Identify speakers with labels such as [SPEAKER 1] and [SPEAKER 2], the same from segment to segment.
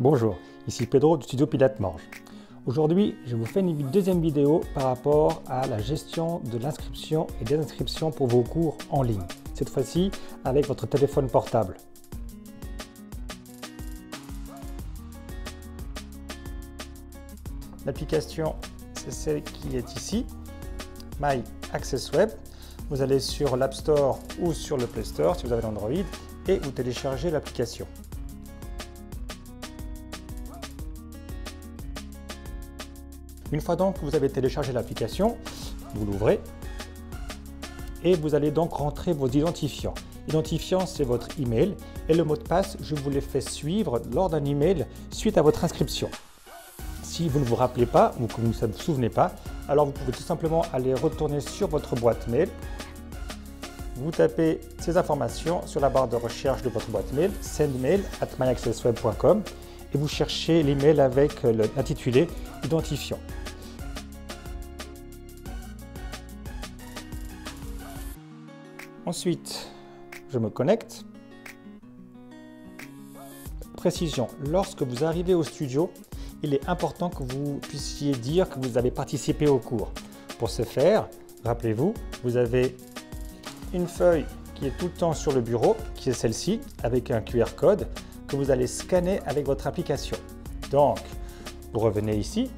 [SPEAKER 1] Bonjour, ici Pedro du studio Pilates Morge. Aujourd'hui, je vous fais une deuxième vidéo par rapport à la gestion de l'inscription et des inscriptions pour vos cours en ligne. Cette fois-ci avec votre téléphone portable. L'application, c'est celle qui est ici, My Access Web. Vous allez sur l'App Store ou sur le Play Store si vous avez l'Android et vous téléchargez l'application. Une fois donc que vous avez téléchargé l'application, vous l'ouvrez et vous allez donc rentrer vos identifiants. L'identifiant, c'est votre email et le mot de passe, je vous l'ai fait suivre lors d'un email suite à votre inscription. Si vous ne vous rappelez pas ou que vous ne vous souvenez pas, alors vous pouvez tout simplement aller retourner sur votre boîte mail. Vous tapez ces informations sur la barre de recherche de votre boîte mail, sendmail@myaccessweb.com et vous cherchez l'email avec l'intitulé identifiant. Ensuite, je me connecte. Précision, lorsque vous arrivez au studio, il est important que vous puissiez dire que vous avez participé au cours. Pour ce faire, rappelez-vous, vous avez une feuille qui est tout le temps sur le bureau, qui est celle-ci, avec un QR code que vous allez scanner avec votre application. Donc, vous revenez ici,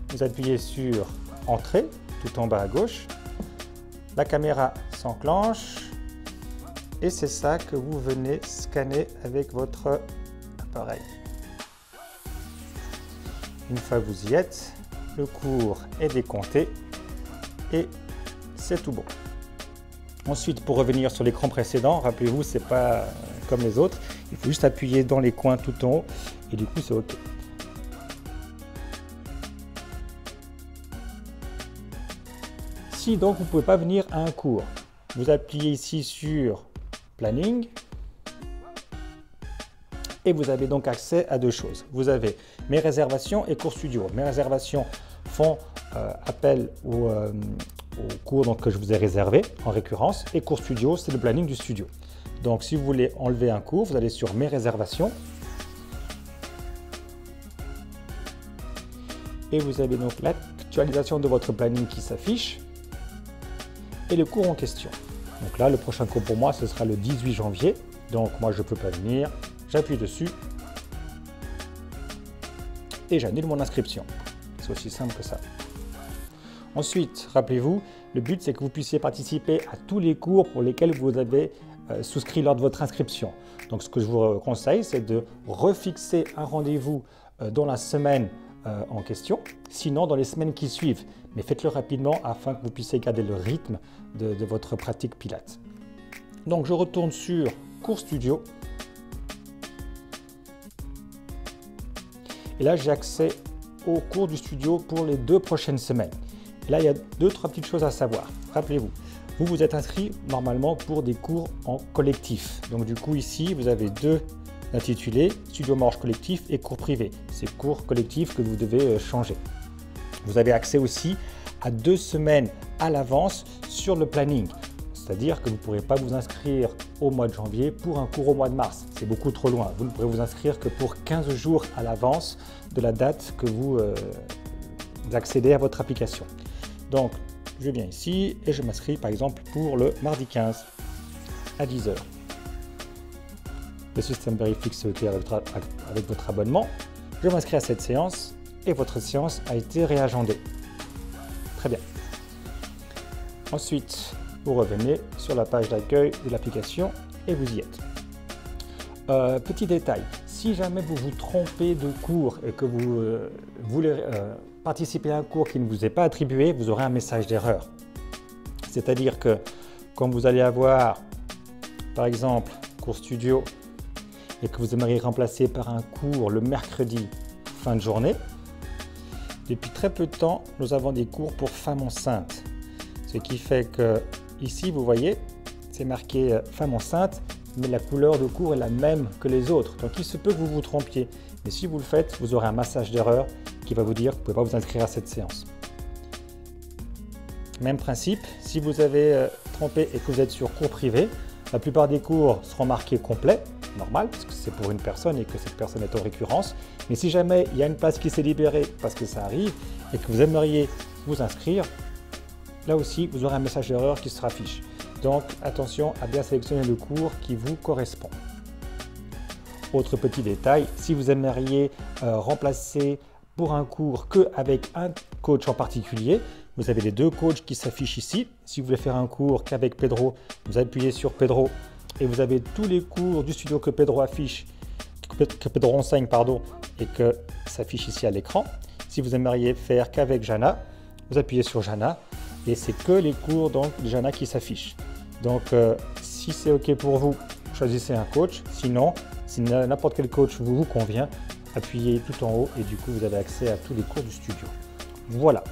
[SPEAKER 1] vous appuyez sur Entrée, tout en bas à gauche. La caméra s'enclenche et c'est ça que vous venez scanner avec votre appareil. Une fois que vous y êtes, le cours est décompté et c'est tout bon. Ensuite, pour revenir sur l'écran précédent, rappelez-vous, c'est pas comme les autres, il faut juste appuyer dans les coins tout en haut et du coup c'est OK. Si donc vous ne pouvez pas venir à un cours, vous appuyez ici sur Planning et vous avez donc accès à deux choses. Vous avez Mes réservations et Cours Studio. Mes réservations font appel au cours donc, que je vous ai réservé en récurrence et Cours Studio, c'est le planning du studio. Donc si vous voulez enlever un cours, vous allez sur Mes réservations et vous avez donc l'actualisation de votre planning qui s'affiche et le cours en question. Donc là, le prochain cours pour moi, ce sera le 18 janvier. Donc moi, je ne peux pas venir. J'appuie dessus et j'annule mon inscription. C'est aussi simple que ça. Ensuite, rappelez-vous, le but, c'est que vous puissiez participer à tous les cours pour lesquels vous avez souscrit lors de votre inscription. Donc ce que je vous conseille, c'est de refixer un rendez-vous dans la semaine en question, sinon dans les semaines qui suivent. Mais faites-le rapidement afin que vous puissiez garder le rythme de votre pratique Pilates. Donc je retourne sur Cours Studio. Et là, j'ai accès au cours du studio pour les 2 prochaines semaines. Et là, il y a 2-3 petites choses à savoir. Rappelez-vous, vous vous êtes inscrit normalement pour des cours en collectif. Donc du coup, ici, vous avez deux intitulés, Studio Morge collectif et cours privé. C'est cours collectifs que vous devez changer. Vous avez accès aussi à 2 semaines à l'avance sur le planning. C'est-à-dire que vous ne pourrez pas vous inscrire au mois de janvier pour un cours au mois de mars. C'est beaucoup trop loin. Vous ne pourrez vous inscrire que pour 15 jours à l'avance de la date que vous accédez à votre application. Donc, je viens ici et je m'inscris par exemple pour le mardi 15 à 10 h. Le système vérifie que c'est OK avec votre abonnement. Je m'inscris à cette séance et votre séance a été réagendée. Très bien. Ensuite, vous revenez sur la page d'accueil de l'application et vous y êtes. Petit détail, si jamais vous vous trompez de cours et que vous voulez participer à un cours qui ne vous est pas attribué, vous aurez un message d'erreur. C'est-à-dire que quand vous allez avoir, par exemple, Cours Studio et que vous aimeriez remplacer par un cours le mercredi fin de journée, depuis très peu de temps, nous avons des cours pour femmes enceintes. Ce qui fait que ici, vous voyez, c'est marqué femme enceinte, mais la couleur de cours est la même que les autres. Donc, il se peut que vous vous trompiez. Mais si vous le faites, vous aurez un message d'erreur qui va vous dire que vous ne pouvez pas vous inscrire à cette séance. Même principe, si vous avez trompé et que vous êtes sur cours privé, la plupart des cours seront marqués complets. normal, parce que c'est pour une personne et que cette personne est en récurrence. Mais si jamais il y a une place qui s'est libérée parce que ça arrive et que vous aimeriez vous inscrire, là aussi, vous aurez un message d'erreur qui se affiche. Donc, attention à bien sélectionner le cours qui vous correspond. Autre petit détail, si vous aimeriez remplacer pour un cours qu'avec un coach en particulier, vous avez les deux coachs qui s'affichent ici. Si vous voulez faire un cours qu'avec Pedro, vous appuyez sur Pedro et vous avez tous les cours du studio que Pedro affiche, que Pedro enseigne, pardon, et que s'affiche ici à l'écran. Si vous aimeriez faire qu'avec Jana, vous appuyez sur Jana et c'est que les cours donc de Jana qui s'affichent. Donc si c'est OK pour vous, choisissez un coach. Sinon, si n'importe quel coach vous convient, appuyez tout en haut et du coup vous avez accès à tous les cours du studio. Voilà.